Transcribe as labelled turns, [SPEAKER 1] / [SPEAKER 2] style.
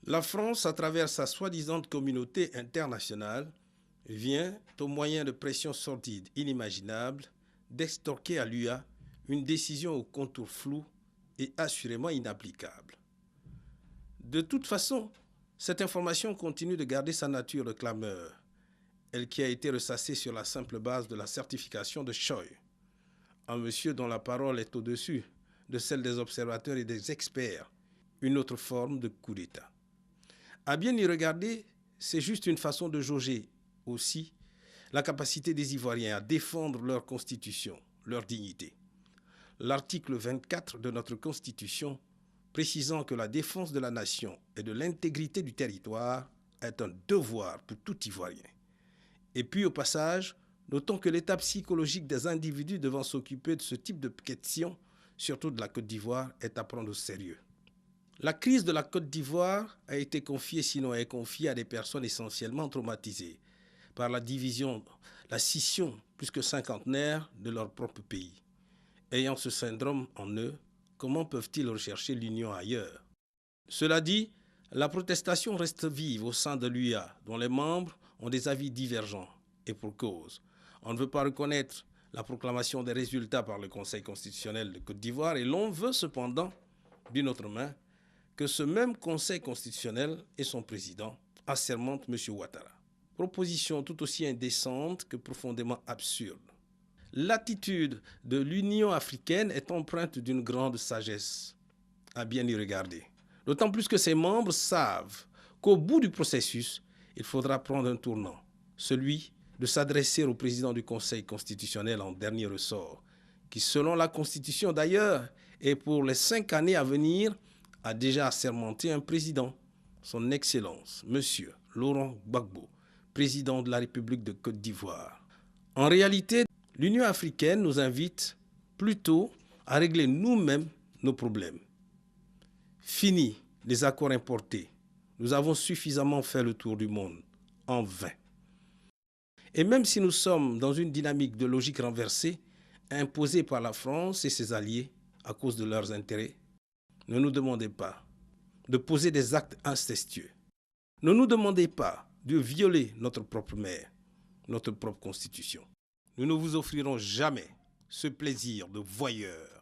[SPEAKER 1] La France, à travers sa soi-disant communauté internationale, vient, au moyen de pressions sordides inimaginables, d'extorquer à l'UA une décision aux contours flous et assurément inapplicable. De toute façon, cette information continue de garder sa nature de clameur, elle qui a été ressassée sur la simple base de la certification de Choi, un monsieur dont la parole est au-dessus de celle des observateurs et des experts, une autre forme de coup d'État. À bien y regarder, c'est juste une façon de jauger aussi la capacité des Ivoiriens à défendre leur constitution, leur dignité. L'article 24 de notre constitution, précisant que la défense de la nation et de l'intégrité du territoire est un devoir pour tout Ivoirien. Et puis au passage, notons que l'état psychologique des individus devant s'occuper de ce type de questions, surtout de la Côte d'Ivoire, est à prendre au sérieux. La crise de la Côte d'Ivoire a été confiée, sinon est confiée à des personnes essentiellement traumatisées par la division, la scission plus que cinquantenaire de leur propre pays. Ayant ce syndrome en eux, comment peuvent-ils rechercher l'union ailleurs? Cela dit, la protestation reste vive au sein de l'UA, dont les membres ont des avis divergents, et pour cause. On ne veut pas reconnaître la proclamation des résultats par le Conseil constitutionnel de Côte d'Ivoire, et l'on veut cependant, d'une autre main, que ce même Conseil constitutionnel et son président assermentent M. Ouattara. Proposition tout aussi indécente que profondément absurde. L'attitude de l'Union africaine est empreinte d'une grande sagesse, à bien y regarder. D'autant plus que ses membres savent qu'au bout du processus, il faudra prendre un tournant, celui de s'adresser au président du Conseil constitutionnel en dernier ressort, qui, selon la Constitution d'ailleurs, et pour les 5 années à venir, a déjà assermenté un président, son Excellence, M. Laurent Gbagbo, président de la République de Côte d'Ivoire. En réalité, l'Union africaine nous invite plutôt à régler nous-mêmes nos problèmes. Fini les accords importés. Nous avons suffisamment fait le tour du monde, en vain. Et même si nous sommes dans une dynamique de logique renversée, imposée par la France et ses alliés à cause de leurs intérêts, ne nous demandez pas de poser des actes incestueux. Ne nous demandez pas de violer notre propre mère, notre propre constitution. Nous ne vous offrirons jamais ce plaisir de voyeur.